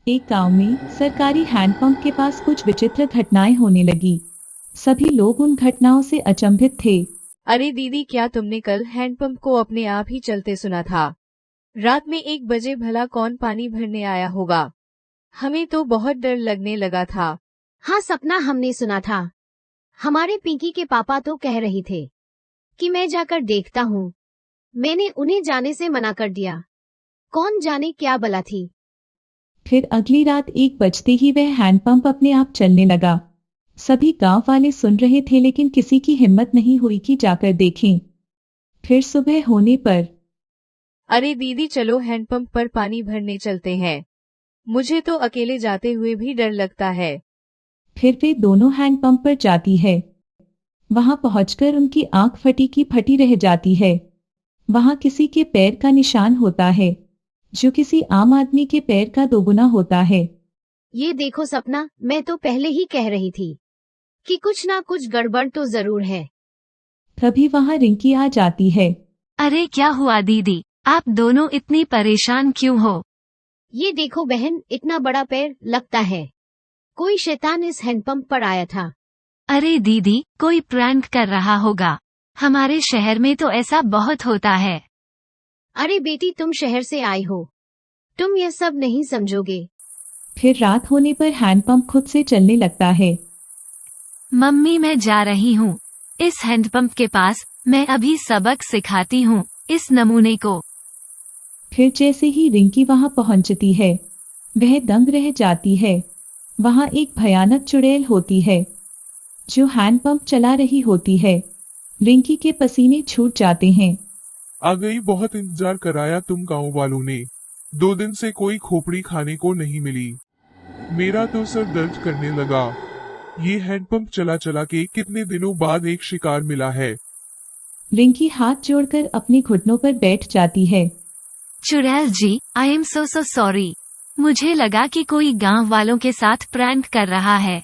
एक गांव में सरकारी हैंडपंप के पास कुछ विचित्र घटनाएं होने लगी। सभी लोग उन घटनाओं से अचंभित थे। अरे दीदी, क्या तुमने कल हैंडपंप को अपने आप ही चलते सुना था? रात में 1 बजे भला कौन पानी भरने आया होगा? हमें तो बहुत डर लगने लगा था। हाँ सपना, हमने सुना था। हमारे पिंकी के पापा तो कह रहे थे कि मैं जाकर देखता हूँ। मैंने उन्हें जाने से मना कर दिया। कौन जाने क्या बला थी। फिर अगली रात 1 बजते ही वह हैंडपंप अपने आप चलने लगा। सभी गांव वाले सुन रहे थे लेकिन किसी की हिम्मत नहीं हुई कि जाकर देखें। फिर सुबह होने पर अरे दीदी, चलो हैंडपंप पर पानी भरने चलते हैं। मुझे तो अकेले जाते हुए भी डर लगता है। फिर वे दोनों हैंडपंप पर जाती है। वहां पहुंचकर उनकी आंख फटी की फटी रह जाती है। वहां किसी के पैर का निशान होता है जो किसी आम आदमी के पैर का दोगुना होता है। ये देखो सपना, मैं तो पहले ही कह रही थी कि कुछ ना कुछ गड़बड़ तो जरूर है। तभी वहां रिंकी आ जाती है। अरे क्या हुआ दीदी, आप दोनों इतनी परेशान क्यों हो? ये देखो बहन, इतना बड़ा पैर लगता है कोई शैतान इस हैंडपंप पर आया था। अरे दीदी, कोई प्रैंक कर रहा होगा। हमारे शहर में तो ऐसा बहुत होता है। अरे बेटी, तुम शहर से आई हो, तुम यह सब नहीं समझोगे। फिर रात होने पर हैंडपंप खुद से चलने लगता है। मम्मी, मैं जा रही हूँ इस हैंडपंप के पास। मैं अभी सबक सिखाती हूँ इस नमूने को। फिर जैसे ही रिंकी वहां पहुंचती है वह दंग रह जाती है। वहां एक भयानक चुड़ैल होती है जो हैंडपंप चला रही होती है। रिंकी के पसीने छूट जाते हैं। आ गई, बहुत इंतजार कराया तुम गांव वालों ने। 2 दिन से कोई खोपड़ी खाने को नहीं मिली। मेरा तो सर दर्द करने लगा। ये हैंडपंप चला चला के कितने दिनों बाद एक शिकार मिला है। रिंकी हाथ जोड़कर अपने घुटनों पर बैठ जाती है। चुड़ैल जी, आई एम सो सॉरी। मुझे लगा कि कोई गांव वालों के साथ प्रैंक कर रहा है।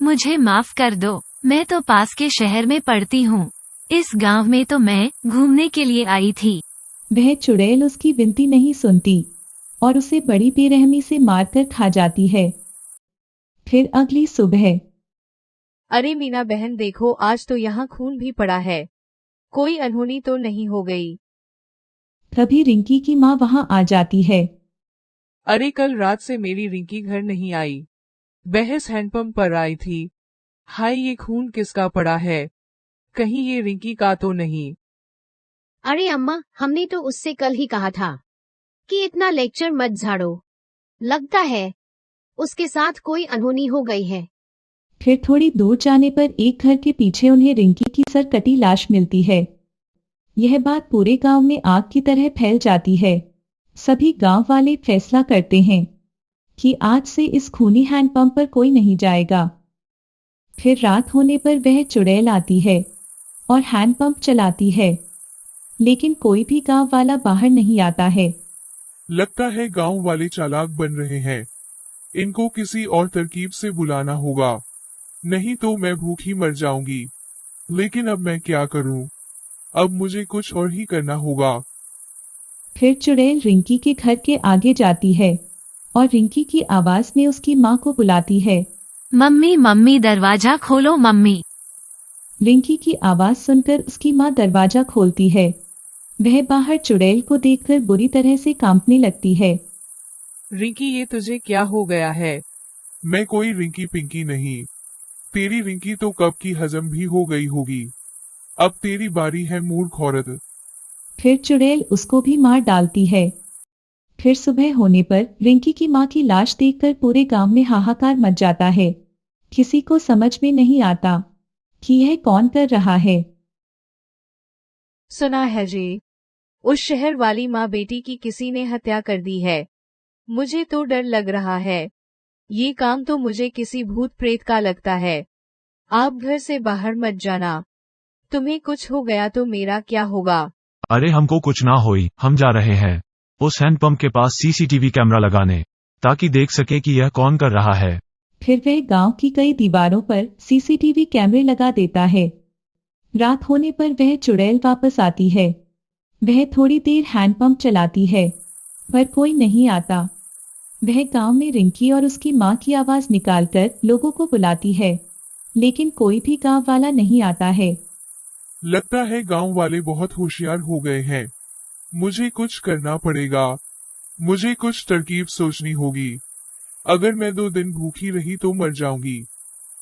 मुझे माफ कर दो, मैं तो पास के शहर में पढ़ती हूँ। इस गांव में तो मैं घूमने के लिए आई थी। वह चुड़ैल उसकी विनती नहीं सुनती और उसे बड़ी बेरहमी से मारकर खा जाती है। फिर अगली सुबह अरे मीना बहन, देखो आज तो यहाँ खून भी पड़ा है। कोई अनहोनी तो नहीं हो गई? तभी रिंकी की माँ वहां आ जाती है। अरे कल रात से मेरी रिंकी घर नहीं आई। बहस हैंडपंप पर आई थी। हाय, ये खून किसका पड़ा है? कहीं ये रिंकी का तो नहीं? अरे अम्मा, हमने तो उससे कल ही कहा था कि इतना लेक्चर मत झाड़ो। लगता है उसके साथ कोई अनहोनी हो गई है। फिर थोड़ी दूर जाने पर एक घर के पीछे उन्हें रिंकी की सरकटी लाश मिलती है। यह बात पूरे गांव में आग की तरह फैल जाती है। सभी गांव वाले फैसला करते हैं कि आज से इस खूनी हैंडपंप पर कोई नहीं जाएगा। फिर रात होने पर वह चुड़ैल आती है और हैंडपंप चलाती है लेकिन कोई भी गांव वाला बाहर नहीं आता है। लगता है गांव वाले चालाक बन रहे हैं। इनको किसी और तरकीब से बुलाना होगा, नहीं तो मैं भूखी मर जाऊंगी। लेकिन अब मैं क्या करूं? अब मुझे कुछ और ही करना होगा। फिर चुड़ैल रिंकी के घर के आगे जाती है और रिंकी की आवाज में उसकी माँ को बुलाती है। मम्मी मम्मी, दरवाजा खोलो मम्मी। रिंकी की आवाज सुनकर उसकी माँ दरवाजा खोलती है। वह बाहर चुड़ैल को देखकर बुरी तरह से कांपने लगती है। रिंकी, ये तुझे क्या हो गया है? मैं कोई रिंकी पिंकी नहीं। तेरी रिंकी तो कब की हजम भी हो गई होगी। अब तेरी बारी है मूर्ख औरत। फिर चुड़ैल उसको भी मार डालती है। फिर सुबह होने पर रिंकी की माँ की लाश देखकर पूरे गांव में हाहाकार मच जाता है। किसी को समझ में नहीं आता कि यह कौन कर रहा है। सुना है जी, उस शहर वाली माँ बेटी की किसी ने हत्या कर दी है। मुझे तो डर लग रहा है। ये काम तो मुझे किसी भूत प्रेत का लगता है। आप घर से बाहर मत जाना। तुम्हें कुछ हो गया तो मेरा क्या होगा? अरे हमको कुछ ना होई, हम जा रहे हैं उस हैंडपंप के पास सीसीटीवी कैमरा लगाने, ताकि देख सके कि यह कौन कर रहा है। फिर वह गांव की कई दीवारों पर सीसीटीवी कैमरे लगा देता है। रात होने पर वह चुड़ैल वापस आती है। वह थोड़ी देर हैंडपंप चलाती है पर कोई नहीं आता। वह गांव में रिंकी और उसकी माँ की आवाज निकालकर लोगों को बुलाती है, लेकिन कोई भी गांव वाला नहीं आता है। लगता है गांव वाले बहुत होशियार हो गए हैं। मुझे कुछ करना पड़ेगा। मुझे कुछ तरकीब सोचनी होगी। अगर मैं 2 दिन भूखी रही तो मर जाऊंगी।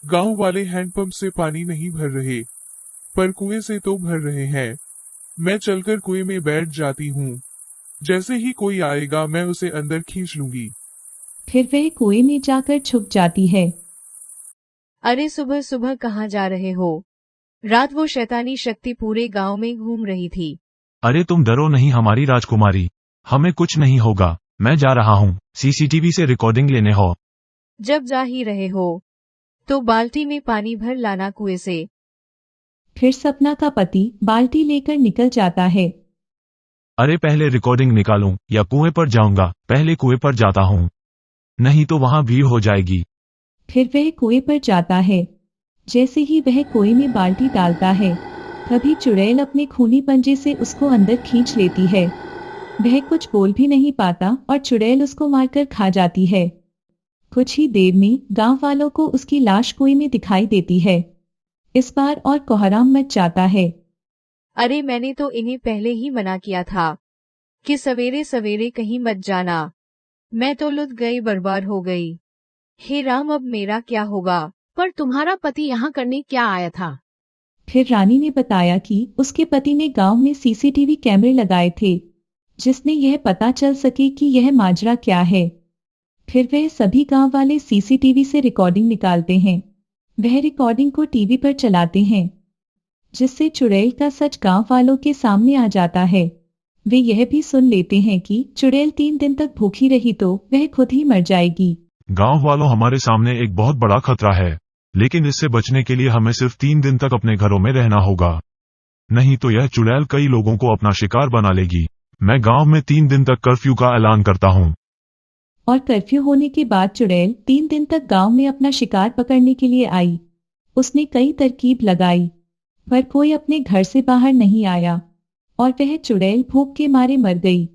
गांव वाले हैंडपंप से पानी नहीं भर रहे, पर कुएं से तो भर रहे हैं। मैं चलकर कुएं में बैठ जाती हूँ। जैसे ही कोई आएगा मैं उसे अंदर खींच लूंगी। फिर वह कुएं में जाकर छुप जाती है। अरे सुबह सुबह कहाँ जा रहे हो? रात वो शैतानी शक्ति पूरे गांव में घूम रही थी। अरे तुम डरो नहीं हमारी राजकुमारी, हमें कुछ नहीं होगा। मैं जा रहा हूँ सीसीटीवी से रिकॉर्डिंग लेने हो। जब जा ही रहे हो तो बाल्टी में पानी भर लाना कुएं से। फिर सपना का पति बाल्टी लेकर निकल जाता है। अरे पहले रिकॉर्डिंग निकालूं या कुएं पर जाऊंगा? पहले कुएं पर जाता हूँ, नहीं तो वहां भीड़ हो जाएगी। फिर वह कुएं पर जाता है। जैसे ही वह कुएं में बाल्टी डालता है, तभी चुड़ैल अपने खूनी पंजे से उसको अंदर खींच लेती है। वह कुछ बोल भी नहीं पाता और चुड़ैल उसको मारकर खा जाती है। कुछ ही देर में गांव वालों को उसकी लाश कुएं में दिखाई देती है। इस बार और कोहराम मच जाता है। अरे मैंने तो इन्हें पहले ही मना किया था कि सवेरे सवेरे कहीं मत जाना। मैं तो लुट गई, बर्बाद हो गई। हे राम, अब मेरा क्या होगा? पर तुम्हारा पति यहाँ करने क्या आया था? फिर रानी ने बताया कि उसके पति ने गांव में सीसीटीवी कैमरे लगाए थे, जिसने यह पता चल सके कि यह माजरा क्या है। फिर वह सभी गांव वाले सीसीटीवी से रिकॉर्डिंग निकालते हैं। वह रिकॉर्डिंग को टीवी पर चलाते हैं, जिससे चुड़ैल का सच गांव वालों के सामने आ जाता है। वे यह भी सुन लेते हैं कि चुड़ैल 3 दिन तक भूखी रही तो वह खुद ही मर जाएगी। गांव वालों, हमारे सामने एक बहुत बड़ा खतरा है, लेकिन इससे बचने के लिए हमें सिर्फ 3 दिन तक अपने घरों में रहना होगा, नहीं तो यह चुड़ैल कई लोगों को अपना शिकार बना लेगी। मैं गांव में 3 दिन तक कर्फ्यू का ऐलान करता हूँ। और कर्फ्यू होने के बाद चुड़ैल 3 दिन तक गांव में अपना शिकार पकड़ने के लिए आई। उसने कई तरकीब लगाई, पर कोई अपने घर से बाहर नहीं आया और वह चुड़ैल भूख के मारे मर गई।